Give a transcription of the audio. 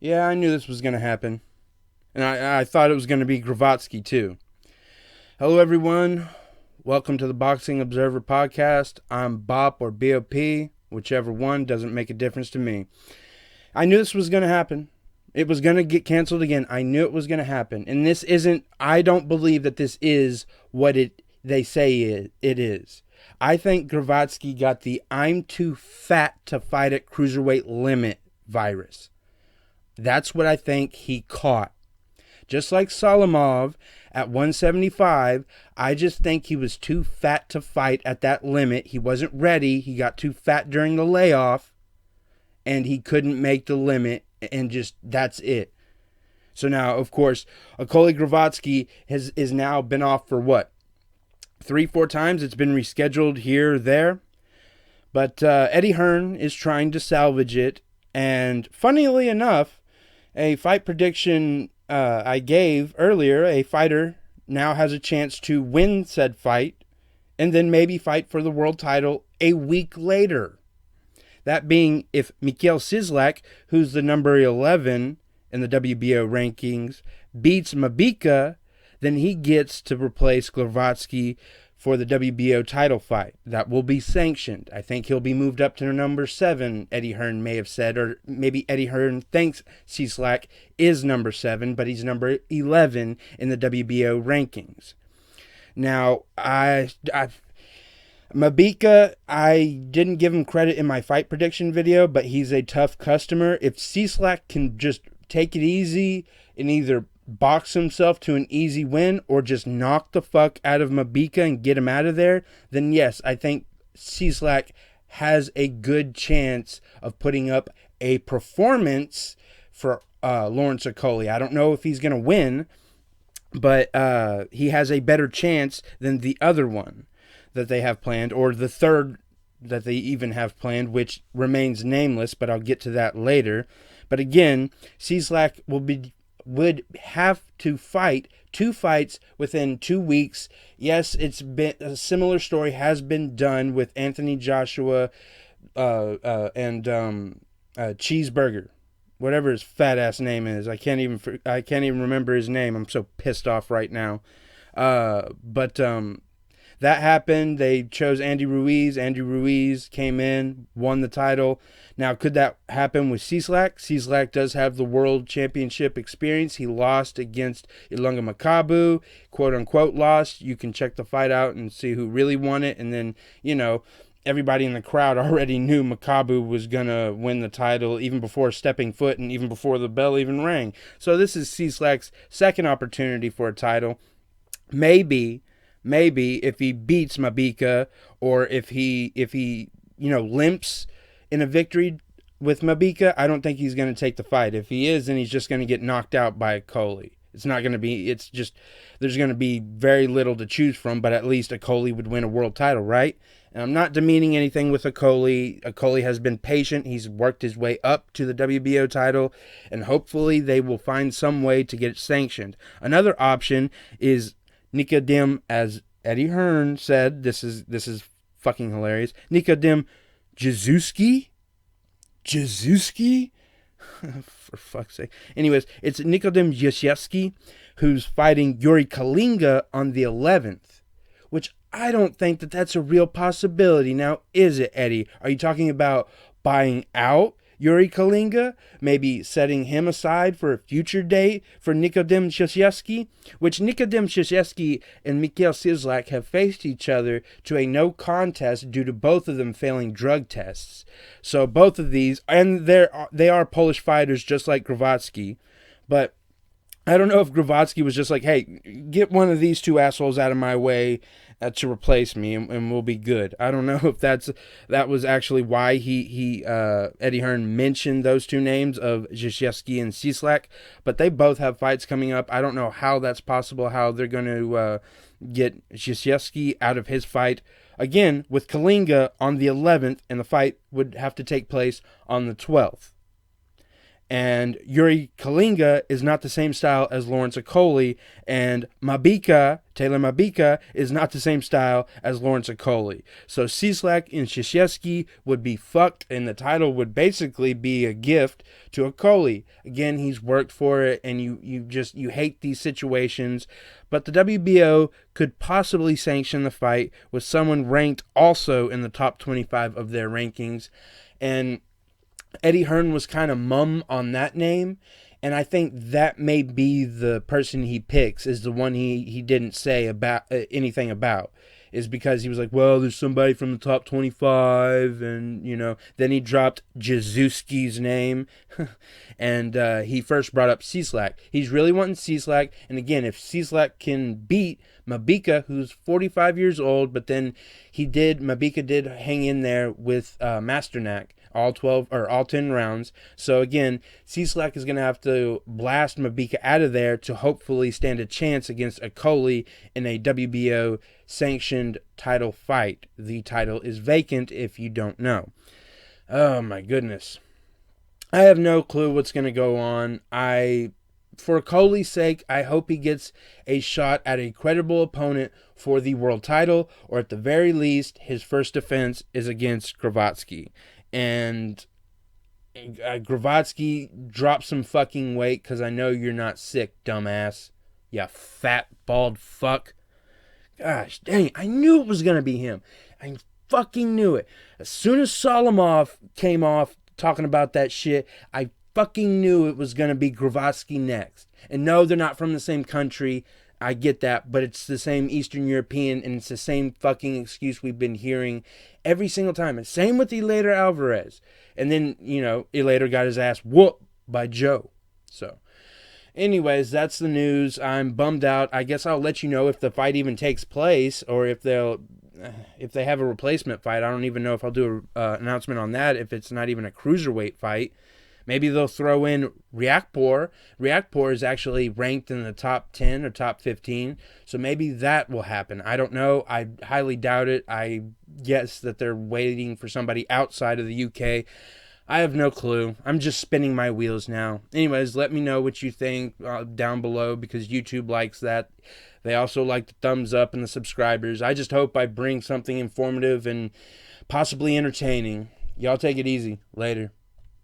Yeah, I knew this was going to happen. And I thought it was going to be Glowacki, too. Hello, everyone. Welcome to the Boxing Observer Podcast. I'm BOP or BOP. Whichever one, doesn't make a difference to me. I knew this was going to happen. It was going to get canceled again. I knew it was going to happen. And this isn't, I don't believe that this is what they say it is. I think Glowacki got the I'm too fat to fight at cruiserweight limit virus. That's what I think he caught. Just like Salamov at 175, I just think he was too fat to fight at that limit. He wasn't ready. He got too fat during the layoff, and he couldn't make the limit, and just that's it. So now, of course, Okolie Glowacki is now been off for what? 3-4 times. It's been rescheduled here or there. But Eddie Hearn is trying to salvage it. And funnily enough, a fight prediction I gave earlier, a fighter now has a chance to win said fight and then maybe fight for the world title a week later. That being if Mikhail Sislak, who's the number 11 in the WBO rankings, beats Mabika, then he gets to replace Glowacki for the WBO title fight. That will be sanctioned. I think he'll be moved up to number 7, Eddie Hearn may have said, or maybe Eddie Hearn thinks Sislak is number 7, but he's number 11 in the WBO rankings. Now, Mabika, I didn't give him credit in my fight prediction video, but he's a tough customer. If Sislak can just take it easy and either box himself to an easy win or just knock the fuck out of Mabika and get him out of there, then yes, I think Sislak has a good chance of putting up a performance for Lawrence Okolie. I don't know if he's going to win, but he has a better chance than the other one that they have planned, or the third that they even have planned, which remains nameless, but I'll get to that later. But again, Sislak would have to fight 2 fights within 2 weeks. Yes, it's been a similar story has been done with Anthony Joshua and Cheeseburger, whatever his fat ass name is. I can't even remember his name. I'm so pissed off right now. But that happened. They chose Andy Ruiz. Andy Ruiz came in, won the title. Now, could that happen with Sislak? Sislak does have the world championship experience. He lost against Ilunga Makabu, quote-unquote lost. You can check the fight out and see who really won it. And then, everybody in the crowd already knew Makabu was going to win the title even before stepping foot and even before the bell even rang. So this is Sislak's second opportunity for a title. Maybe if he beats Mabika, or if he limps in a victory with Mabika, I don't think he's going to take the fight. If he is, then he's just going to get knocked out by Okolie. There's going to be very little to choose from, but at least Okolie would win a world title, right? And I'm not demeaning anything with Okolie. Okolie has been patient. He's worked his way up to the WBO title, and hopefully they will find some way to get it sanctioned. Another option is Nikodem, as Eddie Hearn said. This is fucking hilarious. Nikodem Jezewski? For fuck's sake. Anyways, it's Nikodem Jezewski who's fighting Yuri Kalinga on the 11th, which I don't think that's a real possibility. Now, is it, Eddie? Are you talking about buying out Yuri Kalinga, maybe setting him aside for a future date for Nikodem Jezewski, which Nikodem Jezewski and Mikhail Sislak have faced each other to a no contest due to both of them failing drug tests. So both of these, and they are Polish fighters just like Glowacki, but I don't know if Glowacki was just like, hey, get one of these 2 assholes out of my way to replace me, and we'll be good. I don't know if that was actually why Eddie Hearn mentioned those 2 names of Jezewski and Sislak, but they both have fights coming up. I don't know how that's possible, how they're going to get Jezewski out of his fight, again, with Kalinga on the 11th, and the fight would have to take place on the 12th. And Yuri Kalinga is not the same style as Lawrence Okolie, and Taylor Mabika, is not the same style as Lawrence Okolie. So Cieslak and Krzysztof would be fucked, and the title would basically be a gift to Okolie. Again, he's worked for it, and you hate these situations. But the WBO could possibly sanction the fight with someone ranked also in the top 25 of their rankings. And Eddie Hearn was kind of mum on that name, and I think that may be the person he picks, is the one he didn't say about anything about, is because he was like, well, there's somebody from the top 25, and, then he dropped Jazuski's name, and he first brought up Cieslak. He's really wanting Cieslak, and again, if Cieslak can beat Mabika, who's 45 years old, but then Mabika did hang in there with Masternak, all 10 rounds. So again, Cieslak is going to have to blast Mabika out of there to hopefully stand a chance against Okolie in a WBO sanctioned title fight. The title is vacant if you don't know. Oh my goodness. I have no clue what's going to go on. For Okolie's sake, I hope he gets a shot at a credible opponent for the world title, or at the very least, his first defense is against Glowacki. And Glowacki, drop some fucking weight, because I know you're not sick, dumbass. You fat, bald fuck. Gosh dang it, I knew it was going to be him. I fucking knew it. As soon as Solomov came off talking about that shit, I fucking knew it was going to be Glowacki next. And no, they're not from the same country. I get that, but it's the same Eastern European, and it's the same fucking excuse we've been hearing every single time. And same with Eleider Alvarez. And then, Eleider got his ass whooped by Joe. So, anyways, that's the news. I'm bummed out. I guess I'll let you know if the fight even takes place, or if they have a replacement fight. I don't even know if I'll do an announcement on that, if it's not even a cruiserweight fight. Maybe they'll throw in Riakporhe. Riakporhe is actually ranked in the top 10 or top 15, so maybe that will happen. I don't know. I highly doubt it. I guess that they're waiting for somebody outside of the UK. I have no clue. I'm just spinning my wheels now. Anyways, let me know what you think down below, because YouTube likes that. They also like the thumbs up and the subscribers. I just hope I bring something informative and possibly entertaining. Y'all take it easy. Later.